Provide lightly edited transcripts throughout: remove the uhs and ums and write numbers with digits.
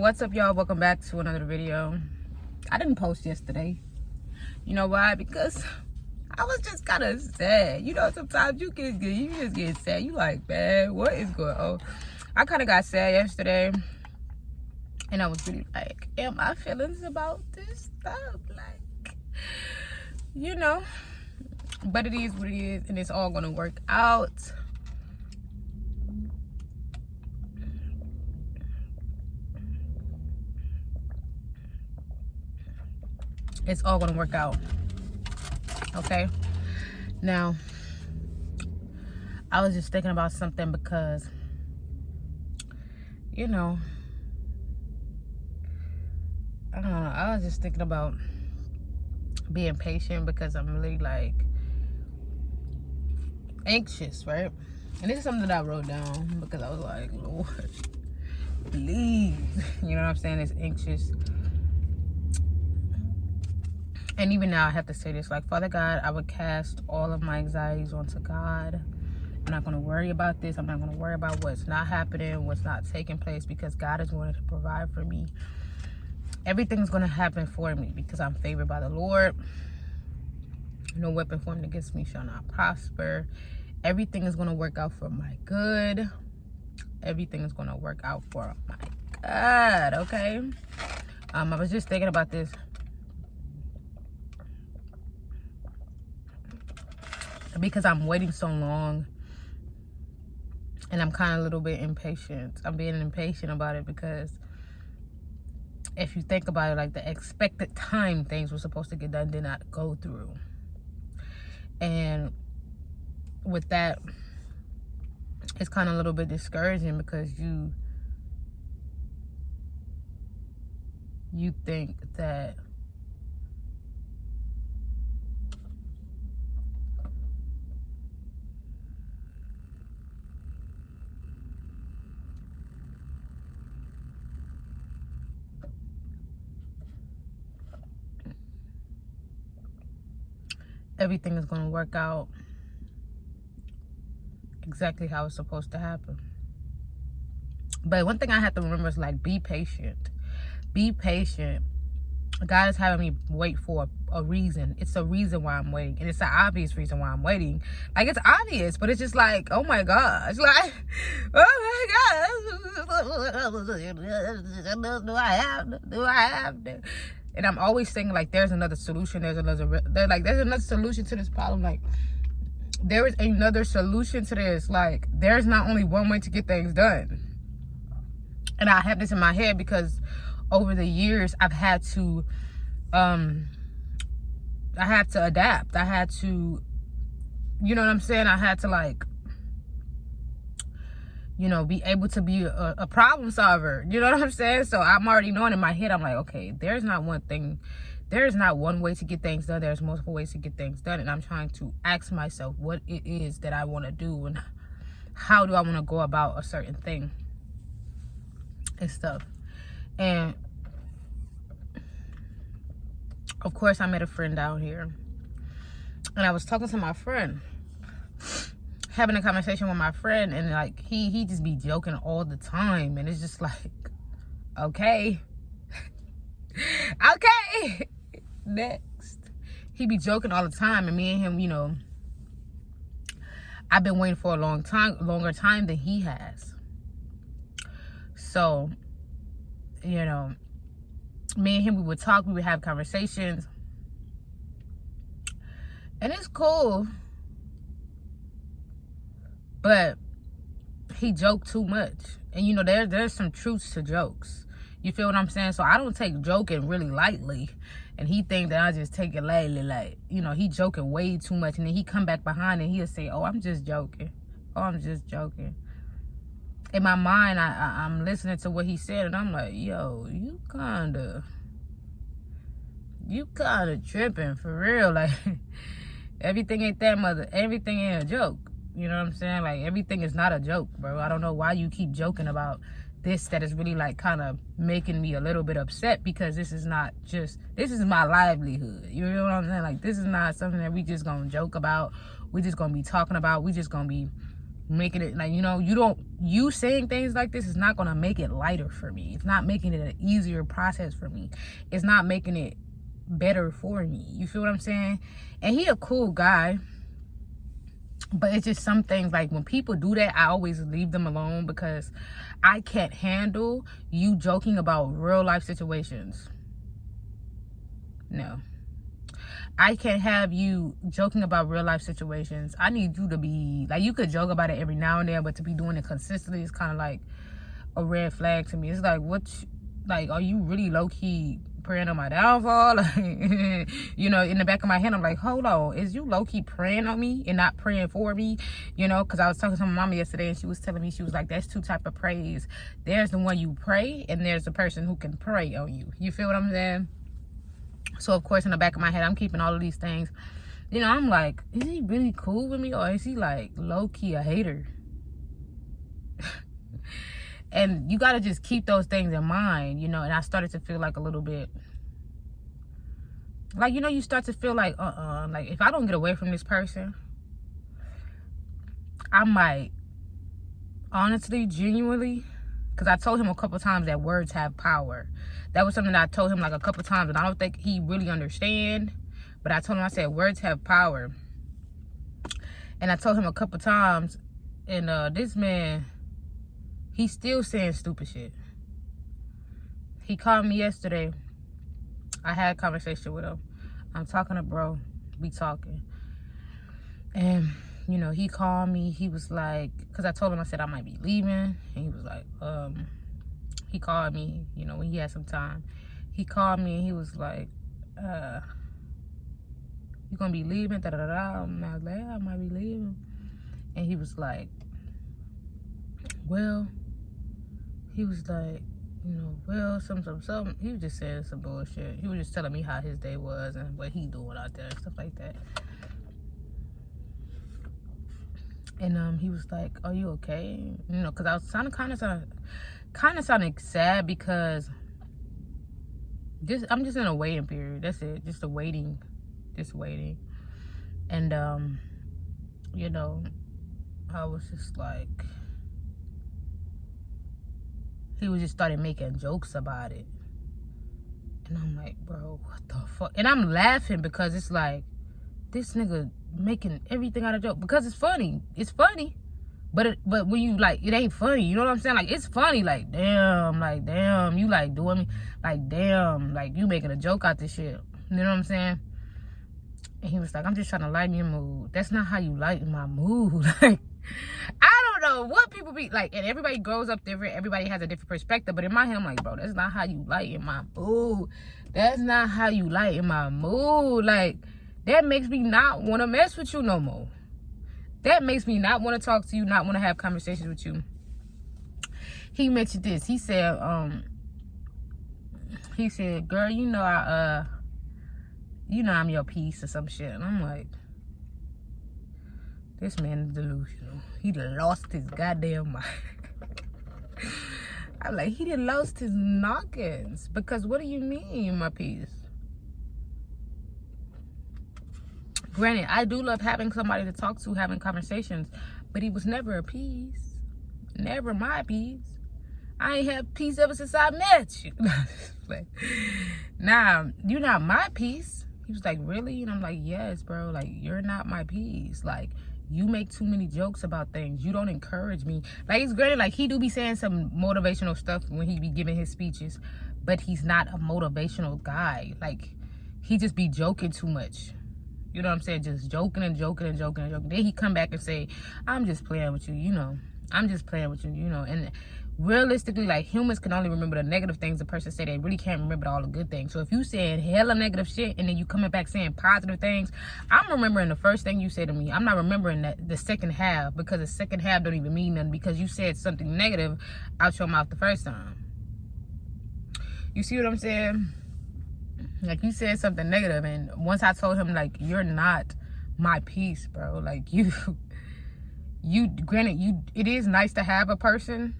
What's up, y'all? Welcome back to another video. I didn't post yesterday. You know why? Because I was just kind of sad. You know, sometimes you just get sad. You like, man, what is going on? I kind of got sad yesterday, and I was really like, and my feelings about this stuff, like, you know. But it is what it is, and it's all gonna work out. It's all gonna work out. Okay. Now, I was just thinking about something because, you know, I don't know. I was just thinking about being patient because I'm really like anxious, right? And this is something that I wrote down because I was like, Lord, please. You know what I'm saying? It's anxious. And even now I have to say this, like, Father God, I would cast all of my anxieties onto God. I'm not going to worry about this. I'm not going to worry about what's not happening, what's not taking place, because God is going to provide for me. Everything's going to happen for me because I'm favored by the Lord. No weapon formed against me shall not prosper. Everything is going to work out for my good. Everything is going to work out for my God, okay? I was just thinking about this. Because I'm waiting so long, and I'm kind of a little bit impatient. I'm being impatient about it because if you think about it, like, the expected time things were supposed to get done did not go through. And with that, it's kind of a little bit discouraging because you think that everything is going to work out exactly how it's supposed to happen. But one thing I have to remember is, like, be patient. Be patient. God is having me wait for a reason. It's a reason why I'm waiting. And it's an obvious reason why I'm waiting. Like, it's obvious, but it's just like, oh my gosh. Like, oh my gosh. Do I have to? And I'm always saying, like, there's another solution. There's another solution to this problem. Like, there is another solution to this. Like, there's not only one way to get things done. And I have this in my head because over the years I've had to adapt. I had to, you know what I'm saying? I had to, like, you know, be able to be a problem solver. You know what I'm saying? So I'm already knowing in my head, I'm like, okay, there's not one way to get things done. There's multiple ways to get things done. And I'm trying to ask myself what it is that I want to do and how do I want to go about a certain thing and stuff. And of course, I met a friend down here, and I was talking to my friend, having a conversation with my friend, and, like, he just be joking all the time, and it's just like, okay. Okay. Next. He be joking all the time, and me and him, you know, I've been waiting for a longer time than he has. So, you know, me and him, we would talk, we would have conversations, and it's cool, but he joked too much. And, you know, there's some truths to jokes. You feel what I'm saying? So I don't take joking really lightly, and he think that I just take it lightly. Like, you know, he joking way too much, and then he come back behind and he'll say, oh, I'm just joking. Oh, I'm just joking. In my mind, I'm listening to what he said, and I'm like, yo, you kinda tripping for real. Like, everything ain't a joke. You know what I'm saying? Like, everything is not a joke, bro. I don't know why you keep joking about this that is really, like, kind of making me a little bit upset, because this is my livelihood. You know what I'm saying? Like, this is not something that we just gonna joke about. We just gonna be talking about. We just gonna be making it like, you saying things like this is not gonna make it lighter for me. It's not making it an easier process for me. It's not making it better for me. You feel what I'm saying? And he a cool guy, but it's just some things, like when people do that, I always leave them alone, because I can't handle you joking about real life situations. No, I can't have you joking about real life situations. I need you to be like, you could joke about it every now and then, but to be doing it consistently is kind of like a red flag to me. It's like, are you really low-key praying on my downfall? Like, in the back of my head, I'm like, hold on, is you low-key praying on me and not praying for me? Because I was talking to my mama yesterday, and she was telling me, she was like, there's two type of praise. There's the one you pray, and there's the person who can pray on you. You feel what I'm saying? So of course, in the back of my head, I'm keeping all of these things. I'm like, is he really cool with me, or is he like low-key a hater? And you got to just keep those things in mind, and I started to feel like a little bit like, you start to feel like, like if I don't get away from this person, I might honestly, genuinely, because I told him a couple times that words have power. That was something that I told him like a couple times, and I don't think he really understand, but I told him, I said, words have power. And I told him a couple times, and this man, he's still saying stupid shit. He called me yesterday. I had a conversation with him. I'm talking to bro. We talking. And, he called me. He was like, because I told him, I said I might be leaving. And he was like, he called me, when he had some time. He called me and he was like, you gonna be leaving? Da da da da. And I was like, yeah, I might be leaving. And he was like, well, he was like, well, some. He was just saying some bullshit. He was just telling me how his day was and what he doing out there and stuff like that. And he was like, are you okay? Because I was kind of sounding sad, because I'm just in a waiting period. That's it. Just waiting. And, I was just like, he was just started making jokes about it. And I'm like, bro, what the fuck? And I'm laughing because it's like, this nigga making everything out of joke, because it's funny. It's funny. But when you like, it ain't funny. You know what I'm saying? Like, it's funny. Like, damn, you like doing me. Like, damn, like you making a joke out this shit. You know what I'm saying? And he was like, I'm just trying to lighten your mood. That's not how you lighten my mood. Like, I don't know what people be like, and everybody grows up different. Everybody has a different perspective. But in my head, I'm like, bro, that's not how you lighten my mood. That's not how you lighten my mood. Like, that makes me not want to mess with you no more. That makes me not want to talk to you, not want to have conversations with you. He mentioned this. He said, girl, I'm your piece or some shit. And I'm like, this man is delusional. He done lost his goddamn mind. I'm like, he done lost his noggins. Because what do you mean, my piece? Granted, I do love having somebody to talk to, having conversations, but he was never a piece. Never my piece. I ain't had peace ever since I met you. Like, nah, you're not my piece. He was like, really? And I'm like, yes, bro. Like, you're not my piece. Like, you make too many jokes about things. You don't encourage me. Like, it's granted, like, he do be saying some motivational stuff when he be giving his speeches, but he's not a motivational guy. Like, he just be joking too much. You know what I'm saying? Just joking and joking and joking and joking. Then he come back and say, I'm just playing with you, I'm just playing with you, And realistically, like, humans can only remember the negative things the person said. They really can't remember all the good things. So if you saying hella negative shit and then you coming back saying positive things, I'm remembering the first thing you said to me. I'm not remembering the second half, because the second half don't even mean nothing, because you said something negative out your mouth the first time. You see what I'm saying? Like, you said something negative, and once I told him, like, you're not my piece, bro. Like, granted, it is nice to have a person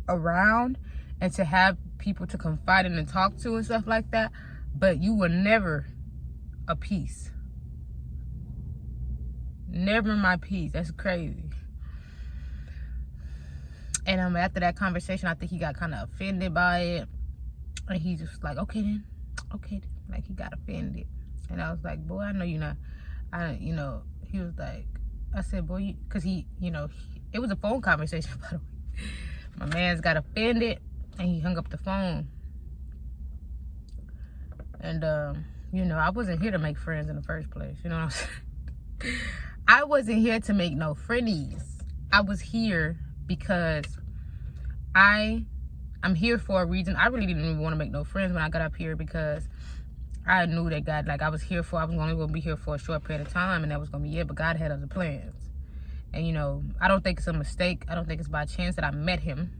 around and to have people to confide in and talk to and stuff like that, but you were never a piece. Never my piece. That's crazy. And after that conversation, I think he got kind of offended by it. And he just like, okay then. Like, he got offended. And I was like, boy, I know you're not. He was like, I said, boy, because it was a phone conversation, by the way. My man's got offended and he hung up the phone. And, I wasn't here to make friends in the first place. You know what I'm saying? I wasn't here to make no friendies. I was here because I'm here for a reason. I really didn't even want to make no friends when I got up here, because I knew that God, like, I was only going to be here for a short period of time, and that was going to be it. But God had other plans. And, I don't think it's a mistake. I don't think it's by chance that I met him.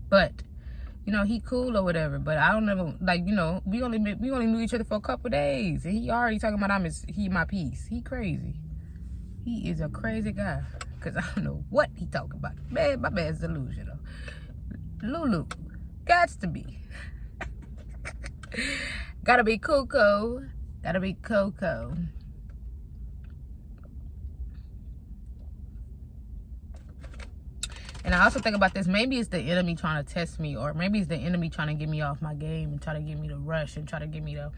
But, he cool or whatever. But I don't ever, like, we only knew each other for a couple days. And he already talking about he my piece. He crazy. He is a crazy guy. Because I don't know what he talking about. Man, my man's delusional. Lulu. Gots to be. Gotta be Coco. Gotta be Coco. And I also think about this. Maybe it's the enemy trying to test me. Or maybe it's the enemy trying to get me off my game. And try to get me to rush. And try to get me to,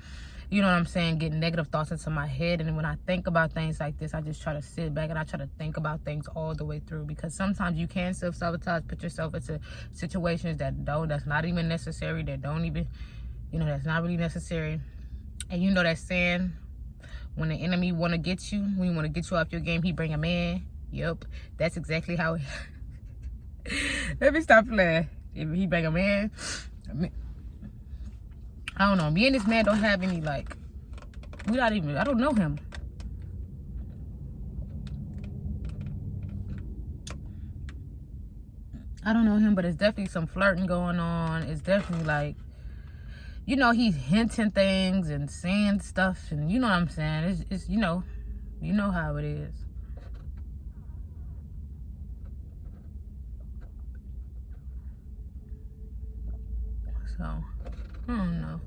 you know what I'm saying, get negative thoughts into my head. And when I think about things like this, I just try to sit back and I try to think about things all the way through. Because sometimes you can self-sabotage, put yourself into situations that's not even necessary, that don't even, that's not really necessary. And that saying, when the enemy want to get you, when he want to get you off your game, he bring a man. Yep, that's exactly how let me stop playing. If he bring a man, I don't know. Me and this man don't have any, like, I don't know him. I don't know him, but it's definitely some flirting going on. It's definitely like, he's hinting things and saying stuff, and you know what I'm saying. It's you know how it is. So, I don't know.